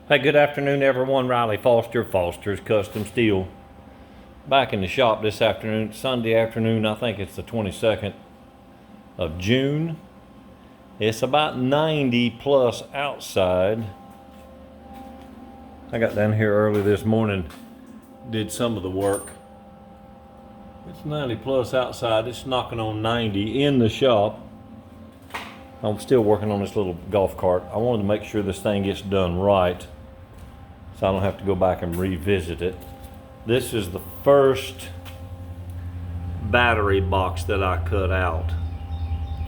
Hey, good afternoon, everyone. Riley Foster, Foster's Custom Steel. Back in the shop this afternoon, Sunday afternoon. I think it's the 22nd of June. It's about 90 plus outside. I got down here early this morning, did some of the work. It's 90 plus outside. It's knocking on 90 in the shop. I'm still working on this little golf cart. I wanted to make sure this thing gets done right, so I don't have to go back and revisit it. This is the first battery box that I cut out.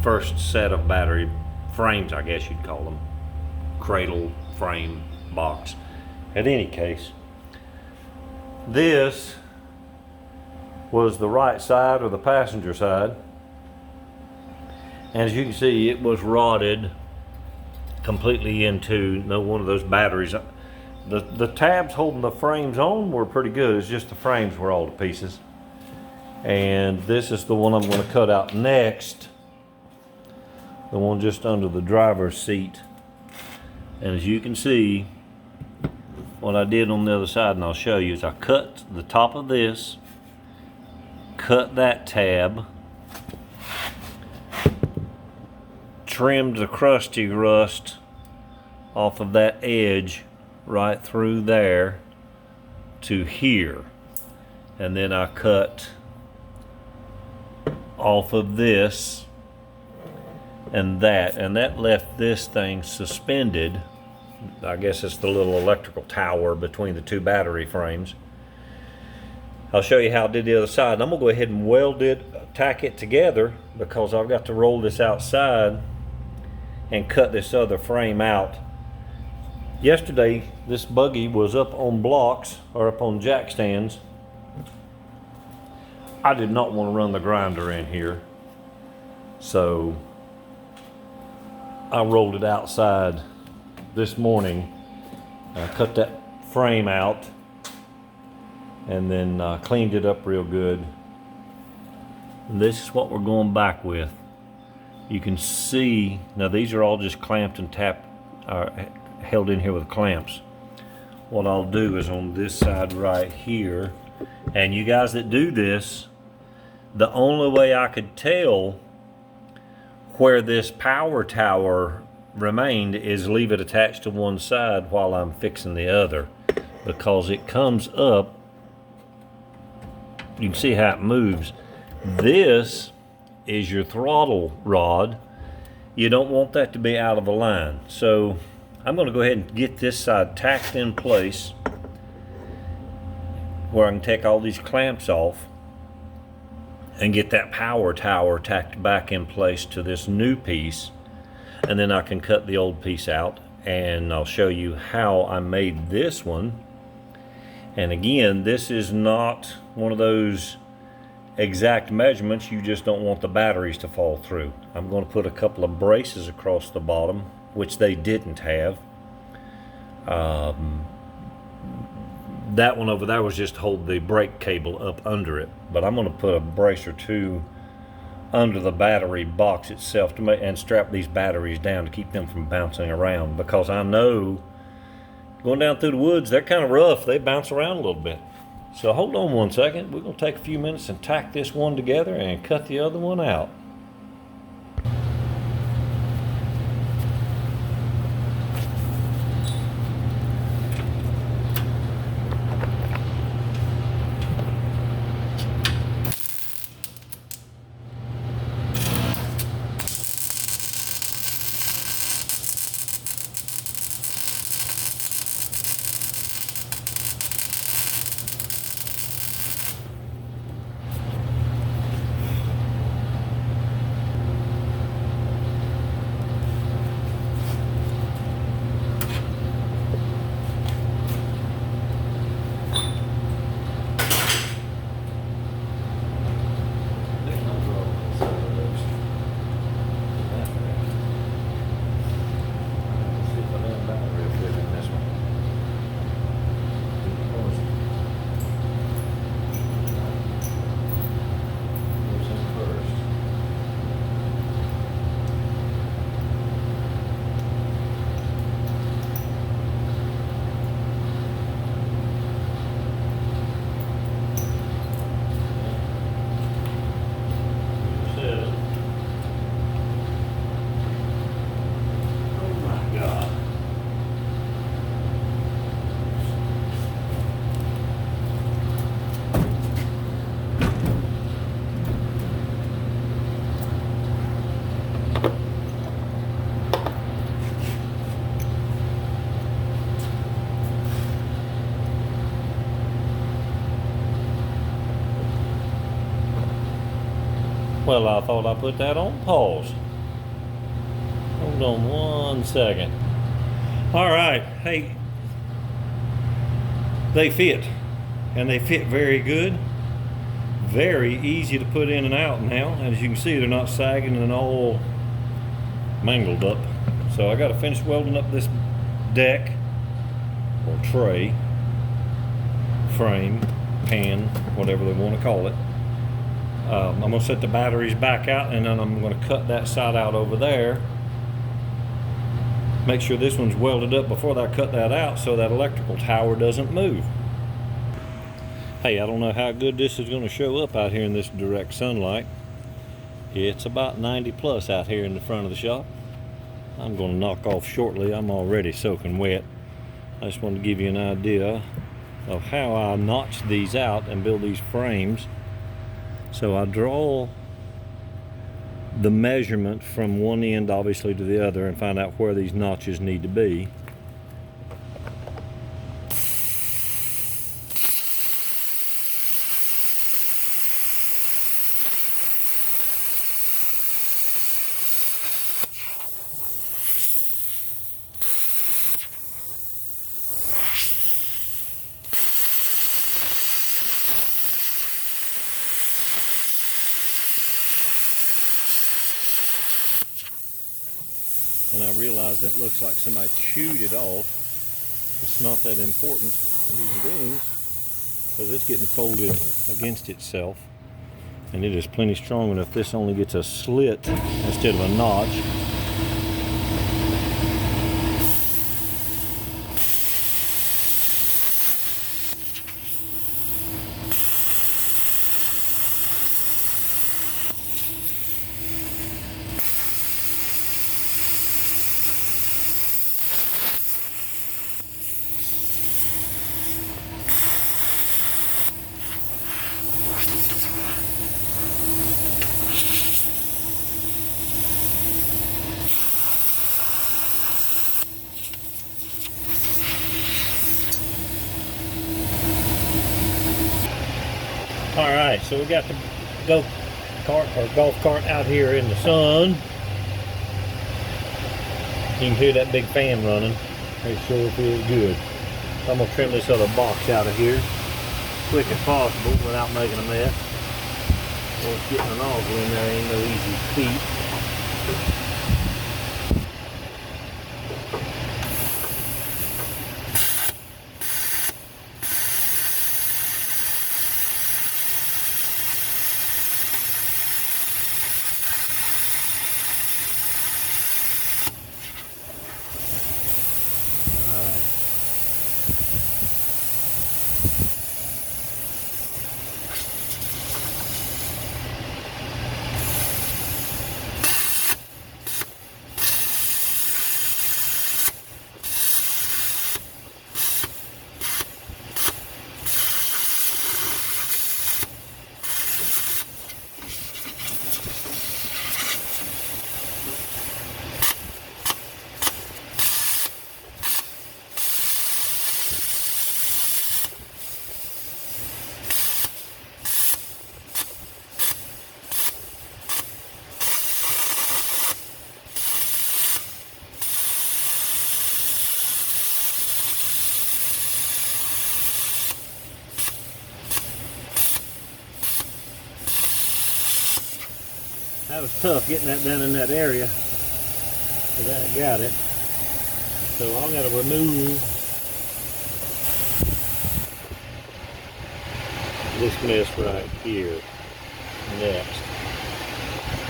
First set of battery frames, I guess you'd call them. Cradle frame box. In any case, this was the right side or the passenger side. And as you can see, it was rotted completely into one of those batteries. The tabs holding the frames on were pretty good. It's just the frames were all to pieces. And this is the one I'm going to cut out next. The one just under the driver's seat. And as you can see, what I did on the other side, and I'll show you, is I cut the top of this, cut that tab, trimmed the crusty rust off of that edge right through there to here, and then I cut off of this and that left this thing suspended. I guess it's the little electrical tower between the two battery frames. I'll show you how I did the other side. I'm gonna go ahead and weld it, tack it together, because I've got to roll this outside and cut this other frame out. Yesterday, this buggy was up on blocks, or up on jack stands. I did not want to run the grinder in here, so I rolled it outside this morning. I cut that frame out and then cleaned it up real good. And this is what we're going back with. You can see, now these are all just clamped and held in here with clamps. What I'll do is on this side right here, and you guys that do this, the only way I could tell where this power tower remained is leave it attached to one side while I'm fixing the other, because it comes up. You can see how it moves. This is your throttle rod. You don't want that to be out of line. So I'm going to go ahead and get this side tacked in place where I can take all these clamps off and get that power tower tacked back in place to this new piece, and then I can cut the old piece out, and I'll show you how I made this one. And again, this is not one of those exact measurements. You just don't want the batteries to fall through. I'm going to put a couple of braces across the bottom, which they didn't have. That one over there was just to hold the brake cable up under it, but I'm going to put a brace or two under the battery box itself and strap these batteries down to keep them from bouncing around, because I know going down through the woods, they're kind of rough. They bounce around a little bit. So hold on one second. We're going to take a few minutes and tack this one together and cut the other one out. Well, I thought I put that on pause. Hold on 1 second. All right, hey, they fit, and they fit very good. Very easy to put in and out now. As you can see, they're not sagging and all mangled up. So I got to finish welding up this deck or tray, frame, pan, whatever they want to call it. I'm going to set the batteries back out, and then I'm going to cut that side out over there. Make sure this one's welded up before I cut that out so that electrical tower doesn't move. Hey, I don't know how good this is going to show up out here in this direct sunlight. It's about 90 plus out here in the front of the shop. I'm going to knock off shortly. I'm already soaking wet. I just wanted to give you an idea of how I notch these out and build these frames. So I draw the measurement from one end obviously to the other and find out where these notches need to be. And I realize that looks like somebody chewed it off. It's not that important, these beams, because it's getting folded against itself. And it is plenty strong enough. This only gets a slit instead of a notch. All right, so we got the go-kart or golf cart out here in the sun. You can hear that big fan running. It sure feels good. So I'm gonna trim this other box out of here as quick as possible without making a mess. Of course, getting a nozzle in there ain't no easy feat. That was tough getting that done in that area, but I got it. So I'm going to remove this mess right here next.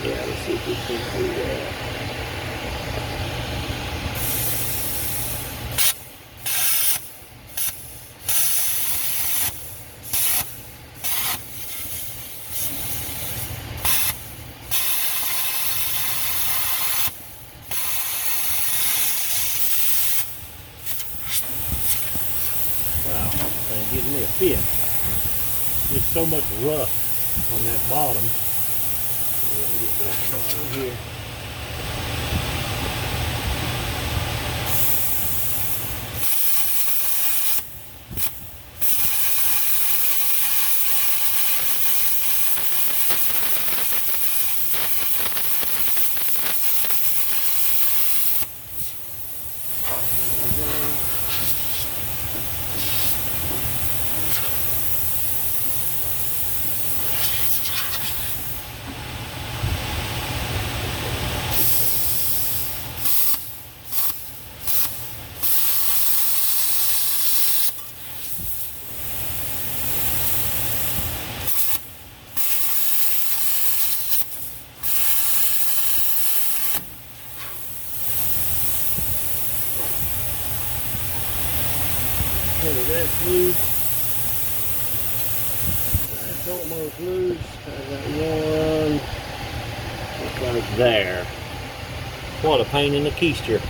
Yeah, let's see if we can do that. Wow, this thing gives me a fit. There's so much rust on that bottom. Let me get back over here. That's loose. That's almost loose. I got one. It goes there. What a pain in the keister.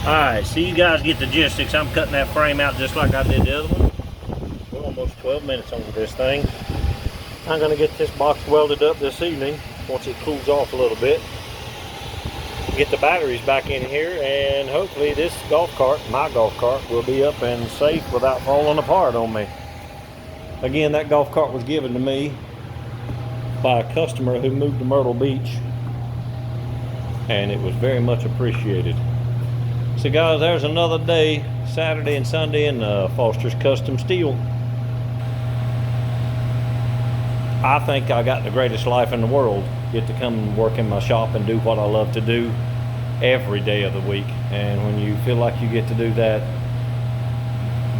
Alright, so you guys get the gist. I'm cutting that frame out just like I did the other one. We're almost 12 minutes on this thing. I'm going to get this box welded up this evening once it cools off a little bit. Get the batteries back in here, and hopefully this golf cart, my golf cart, will be up and safe without falling apart on me. Again, that golf cart was given to me by a customer who moved to Myrtle Beach, and it was very much appreciated. So guys, there's another day, Saturday and Sunday in Foster's Custom Steel. I think I got the greatest life in the world. Get to come and work in my shop and do what I love to do every day of the week. And when you feel like you get to do that,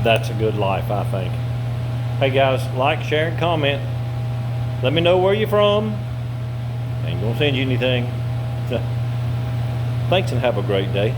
that's a good life, I think. Hey guys, like, share, and comment. Let me know where you're from. Ain't gonna send you anything. Thanks and have a great day.